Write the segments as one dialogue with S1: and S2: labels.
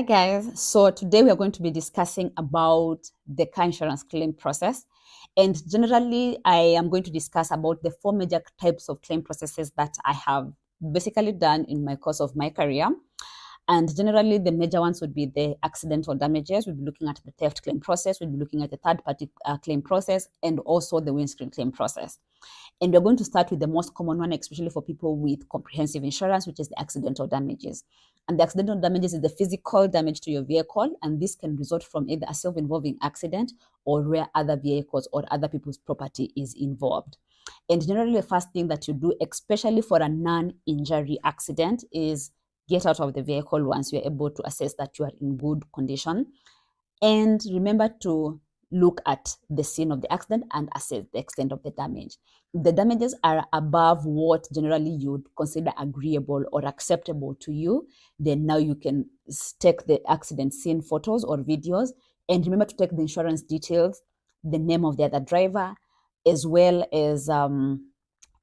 S1: Hi guys, so today we are going to be discussing about the car insurance claim process, and generally I am going to discuss about the four major types of claim processes that I have basically done in my course of my career. And generally the major ones would be the accidental damages. We'll be looking at the theft claim process, we'll be looking at the third party claim process, and also the windscreen claim process. And we're going to start with the most common one, especially for people with comprehensive insurance, which is the accidental damages. And the accidental damages is the physical damage to your vehicle, and this can result from either a self-involving accident or where other vehicles or other people's property is involved. And generally, the first thing that you do, especially for a non-injury accident, is get out of the vehicle once you're able to assess that you are in good condition. And remember to look at the scene of the accident and assess the extent of the damage. If the damages are above what generally you'd consider agreeable or acceptable to you, then now you can take the accident scene photos or videos. And remember to take the insurance details, the name of the other driver, as well as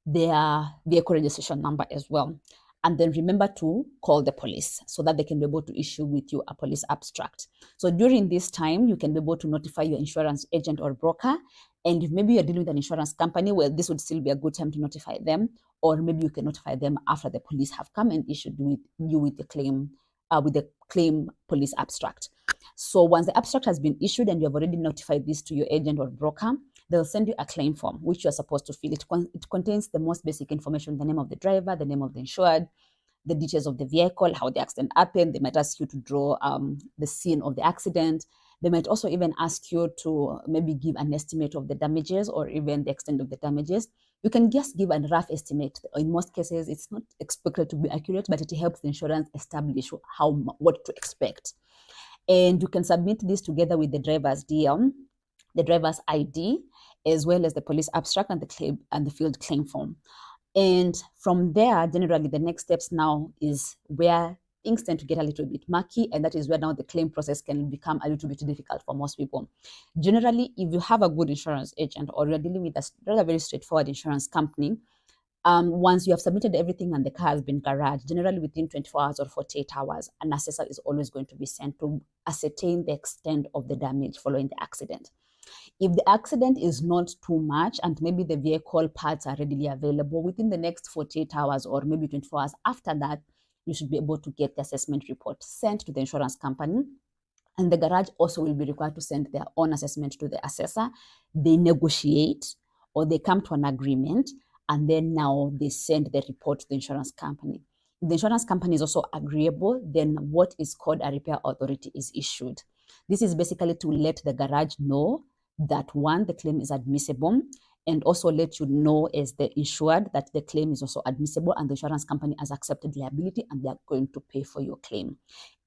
S1: their vehicle registration number as well. And then remember to call the police so that they can be able to issue with you a police abstract. So during this time, you can be able to notify your insurance agent or broker. And if maybe you're dealing with an insurance company, well, this would still be a good time to notify them. Or maybe you can notify them after the police have come and issued with the claim police abstract. So once the abstract has been issued and you have already notified this to your agent or broker, they'll send you a claim form, which you're supposed to fill. It contains the most basic information, the name of the driver, the name of the insured, the details of the vehicle, how the accident happened. They might ask you to draw the scene of the accident. They might also even ask you to maybe give an estimate of the damages or even the extent of the damages. You can just give a rough estimate. In most cases, it's not expected to be accurate, but it helps the insurance establish what to expect. And you can submit this together with the driver's DM, the driver's ID, as well as the police abstract and the claim and the field claim form. And from there, generally, the next steps now is where things tend to get a little bit murky, and that is where now the claim process can become a little bit difficult for most people. Generally, if you have a good insurance agent or you're dealing with a very straightforward insurance company, once you have submitted everything and the car has been garaged, generally within 24 hours or 48 hours, an assessor is always going to be sent to ascertain the extent of the damage following the accident. If the accident is not too much and maybe the vehicle parts are readily available within the next 48 hours or maybe 24 hours after that, you should be able to get the assessment report sent to the insurance company. And the garage also will be required to send their own assessment to the assessor. They negotiate or they come to an agreement, and then now they send the report to the insurance company. If the insurance company is also agreeable, then what is called a repair authority is issued. This is basically to let the garage know that one, the claim is admissible, and also let you know as the insured that the claim is also admissible and the insurance company has accepted liability and they are going to pay for your claim.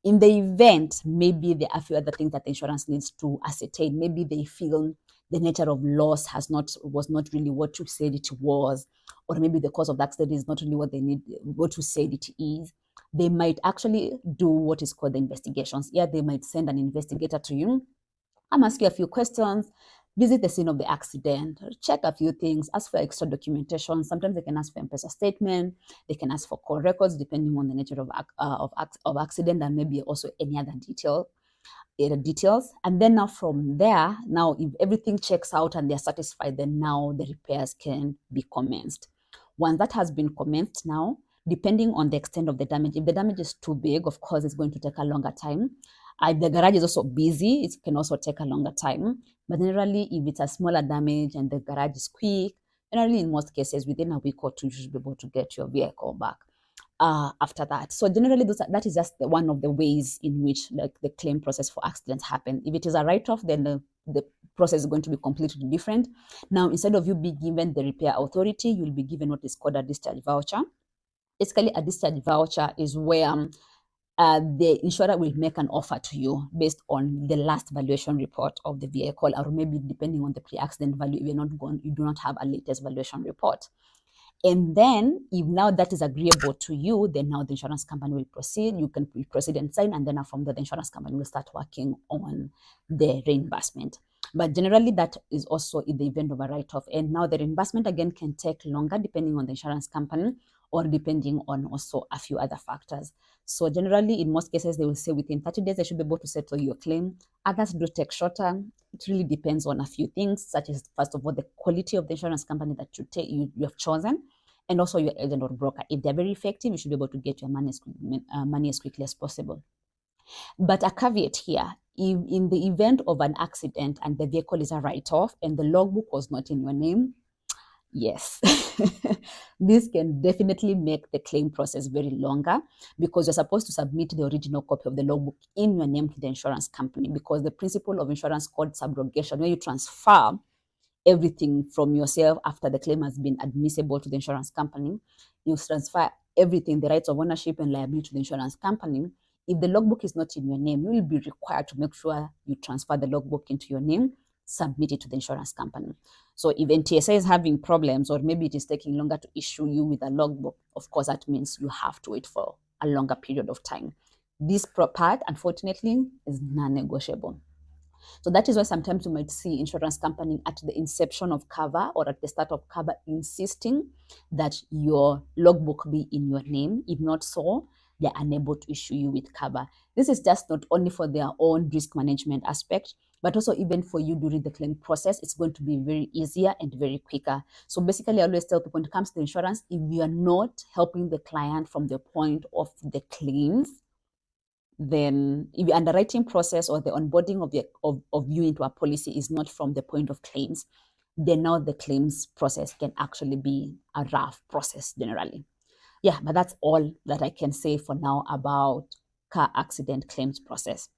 S1: In the event, maybe there are a few other things that the insurance needs to ascertain. Maybe they feel the nature of loss was not really what you said it was, or maybe the cause of the accident is not really what you said it is. They might actually do what is called the investigations. Yeah, they might send an investigator to you, ask you a few questions, visit the scene of the accident, check a few things, ask for extra documentation. Sometimes they can ask for M-Pesa statement, they can ask for call records depending on the nature of accident, and maybe also any other details. And then now from there, now if everything checks out and they're satisfied, then now the repairs can be commenced. Once that has been commenced now, depending on the extent of the damage, if the damage is too big, of course, it's going to take a longer time. If the garage is also busy, it can also take a longer time. But generally, if it's a smaller damage and the garage is quick, generally in most cases, within a week or two, you should be able to get your vehicle back after that. So generally, that is just one of the ways in which the claim process for accidents happen. If it is a write-off, then the process is going to be completely different. Now, instead of you being given the repair authority, you'll be given what is called a discharge voucher. Basically, a discharge voucher is where the insurer will make an offer to you based on the last valuation report of the vehicle, or maybe depending on the pre-accident value, you do not have a latest valuation report. And then if now that is agreeable to you, then now the insurance company will proceed. You can proceed and sign, and then from there, the insurance company will start working on the reimbursement. But generally, that is also in the event of a write-off. And now the reimbursement again can take longer depending on the insurance company. or depending on also a few other factors. So generally, in most cases, they will say within 30 days, they should be able to settle your claim. Others do take shorter. It really depends on a few things, such as, first of all, the quality of the insurance company that you have chosen, and also your agent or broker. If they're very effective, you should be able to get your money as quickly as possible. But a caveat here, if in the event of an accident and the vehicle is a write-off and the logbook was not in your name, yes, this can definitely make the claim process very longer, because you're supposed to submit the original copy of the logbook in your name to the insurance company, because the principle of insurance called subrogation, where you transfer everything from yourself after the claim has been admissible to the insurance company, you transfer everything, the rights of ownership and liability, to the insurance company. If the logbook is not in your name, you will be required to make sure you transfer the logbook into your name, submit it to the insurance company. So if NTSA is having problems, or maybe it is taking longer to issue you with a logbook, of course, that means you have to wait for a longer period of time. This part, unfortunately, is non-negotiable. So that is why sometimes you might see insurance company at the inception of cover or at the start of cover insisting that your logbook be in your name. If not so, they're unable to issue you with cover. This is just not only for their own risk management aspect, but also even for you during the claim process. It's going to be very easier and very quicker. So basically, I always tell people, when it comes to insurance, if you are not helping the client from the point of the claims, then if the underwriting process or the onboarding of you into a policy is not from the point of claims, then now the claims process can actually be a rough process generally. Yeah, but that's all that I can say for now about car accident claims process.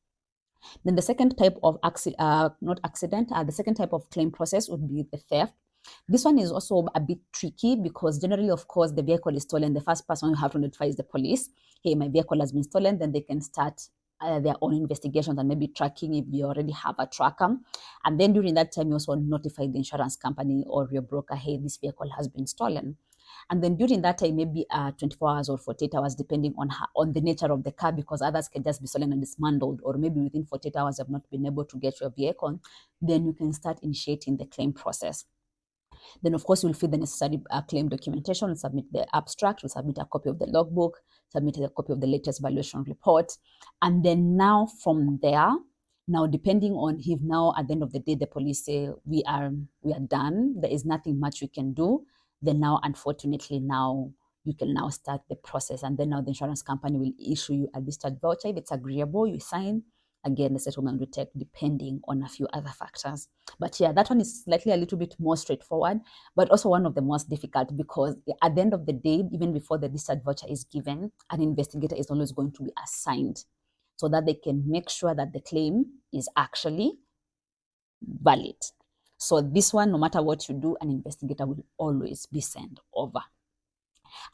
S1: Then the second type of the second type of claim process would be the theft. This one is also a bit tricky, because generally, of course, the vehicle is stolen. The first person you have to notify is the police. Hey, my vehicle has been stolen. Then they can start their own investigations and maybe tracking if you already have a tracker. And then during that time, you also notify the insurance company or your broker, hey, this vehicle has been stolen. And then during that time, maybe 24 hours or 48 hours, depending on the nature of the car, because others can just be stolen and dismantled, or maybe within 48 hours, you have not been able to get your vehicle, then you can start initiating the claim process. Then, of course, you'll fill the necessary claim documentation, you'll submit the abstract, you'll submit a copy of the logbook, submit a copy of the latest valuation report. And then now from there, now depending on if now at the end of the day, the police say, we are done, there is nothing much we can do, then now, unfortunately, now you can now start the process. And then now the insurance company will issue you a discharge voucher. If it's agreeable, you sign. Again, the settlement will take depending on a few other factors. But yeah, that one is slightly a little bit more straightforward, but also one of the most difficult, because at the end of the day, even before the discharge voucher is given, an investigator is always going to be assigned so that they can make sure that the claim is actually valid. So this one, no matter what you do, an investigator will always be sent over.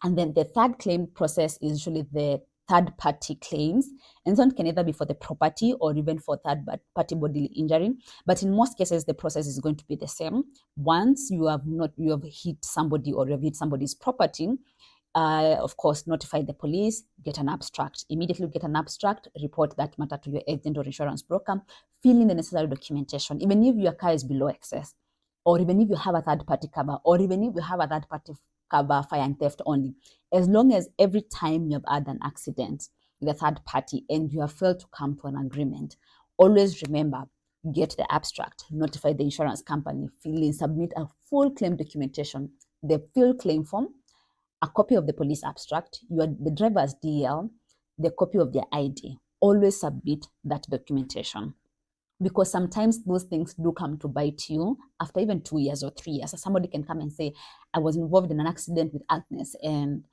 S1: And then the third claim process is usually the third-party claims, and this one can either be for the property or even for third-party bodily injury. But in most cases, the process is going to be the same. Once you have hit somebody or you have hit somebody's property, of course, notify the police, get an abstract. Immediately get an abstract, report that matter to your agent or insurance broker, fill in the necessary documentation, even if your car is below excess, or even if you have a third-party cover, or even if you have a third-party cover fire and theft only. As long as every time you have had an accident with a third party and you have failed to come to an agreement, always remember, get the abstract, notify the insurance company, fill in, submit a full claim documentation, the full claim form, a copy of the police abstract, the driver's DL, the copy of their ID. Always submit that documentation, because sometimes those things do come to bite you after even 2 years or 3 years. So somebody can come and say, I was involved in an accident with Agnes, and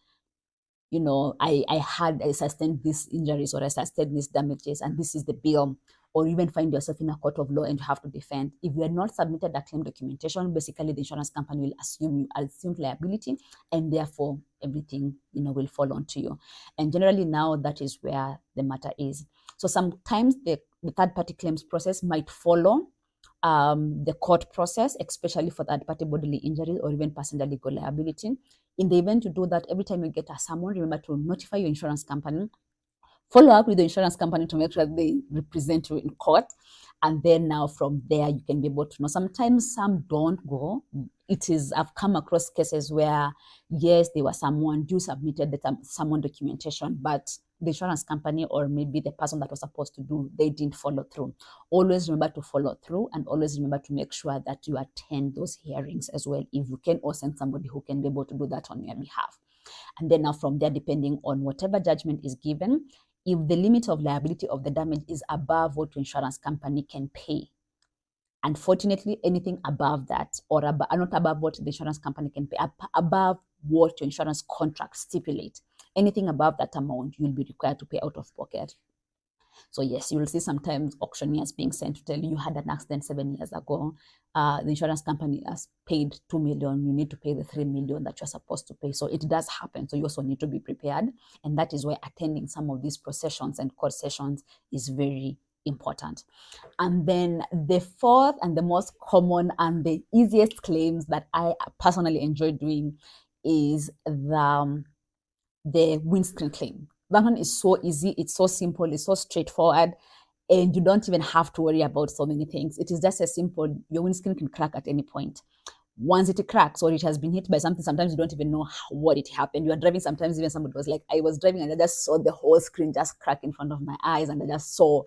S1: I sustained these injuries, or I sustained these damages, and this is the bill. Or even find yourself in a court of law and you have to defend. If you had not submitted that claim documentation, basically the insurance company will assume liability, and therefore everything will fall onto you. And generally now that is where the matter is. So sometimes the third-party claims process might follow the court process, especially for third-party bodily injury or even passenger legal liability. In the event you do that, every time you get a summon, remember to notify your insurance company, follow up with the insurance company to make sure they represent you in court. And then now from there, you can be able to know. Sometimes some don't go I've come across cases where, yes, there was someone who submitted someone documentation, but the insurance company or maybe the person that was supposed to do, they didn't follow through. Always remember to follow through, and always remember to make sure that you attend those hearings as well, if you can, or send somebody who can be able to do that on your behalf. And then now from there, depending on whatever judgment is given, if the limit of liability of the damage is above what the insurance company can pay, unfortunately, anything above that, or not above what the insurance company can pay, above what your insurance contract stipulate, anything above that amount, you'll be required to pay out of pocket. So yes, you will see sometimes auctioneers being sent to tell you had an accident 7 years ago. The insurance company has paid 2 million. You need to pay the 3 million that you're supposed to pay. So it does happen. So you also need to be prepared. And that is why attending some of these processions and court sessions is very important. And then the fourth and the most common and the easiest claims that I personally enjoy doing is the windscreen claim. That one is so easy, it's so simple, it's so straightforward, and you don't even have to worry about so many things. It is just as simple. Your windscreen can crack at any point. Once it cracks or it has been hit by something, sometimes you don't even know what it happened. You are driving, sometimes even somebody was like, I was driving and I just saw the whole screen just crack in front of my eyes, and I just saw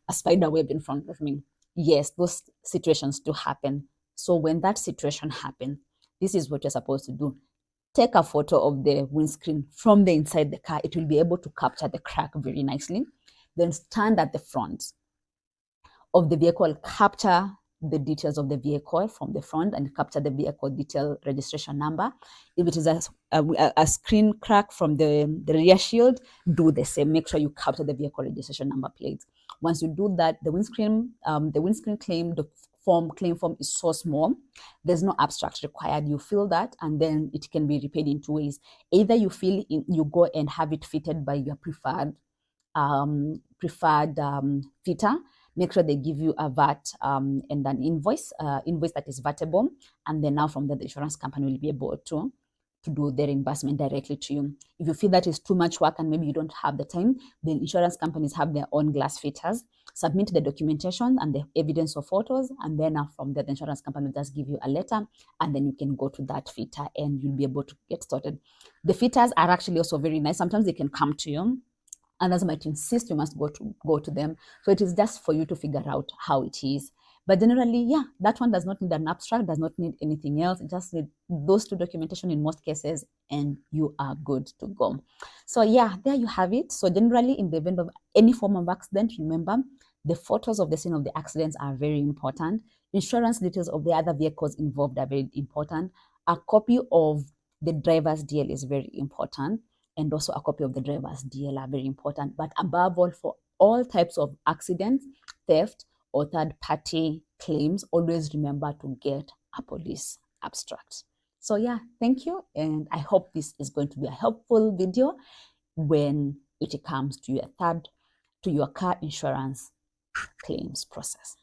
S1: a spider web in front of me. Yes, those situations do happen. So when that situation happens, this is what you're supposed to do. Take a photo of the windscreen from the inside the car. It will be able to capture the crack very nicely. Then stand at the front of the vehicle, capture the details of the vehicle from the front and capture the vehicle detail registration number. If it is a screen crack from the rear shield, do the same. Make sure you capture the vehicle registration number plate. Once you do that, the windscreen claim, the claim form is so small. There's no abstract required. You fill that, and then it can be repaid in two ways. Either you you go and have it fitted by your preferred fitter. Make sure they give you a VAT and an invoice that is VATable, and then now from there the insurance company will be able to do their reimbursement directly to you. If you feel that is too much work and maybe you don't have the time, then insurance companies have their own glass fitters. Submit the documentation and the evidence of photos, and then from there the insurance company will just give you a letter, and then you can go to that fitter and you'll be able to get started. The fitters are actually also very nice. Sometimes they can come to you, others might insist you must go to them. So it is just for you to figure out how it is. But generally, yeah, that one does not need an abstract, does not need anything else. It just needs those two documentation in most cases, and you are good to go. So yeah, there you have it. So generally, in the event of any form of accident, remember, the photos of the scene of the accidents are very important. Insurance details of the other vehicles involved are very important. A copy of the driver's DL is very important, and also a copy of the driver's DL are very important. But above all, for all types of accidents, theft, or third-party claims, always remember to get a police abstract. So yeah, thank you, and I hope this is going to be a helpful video when it comes to your car insurance claims process.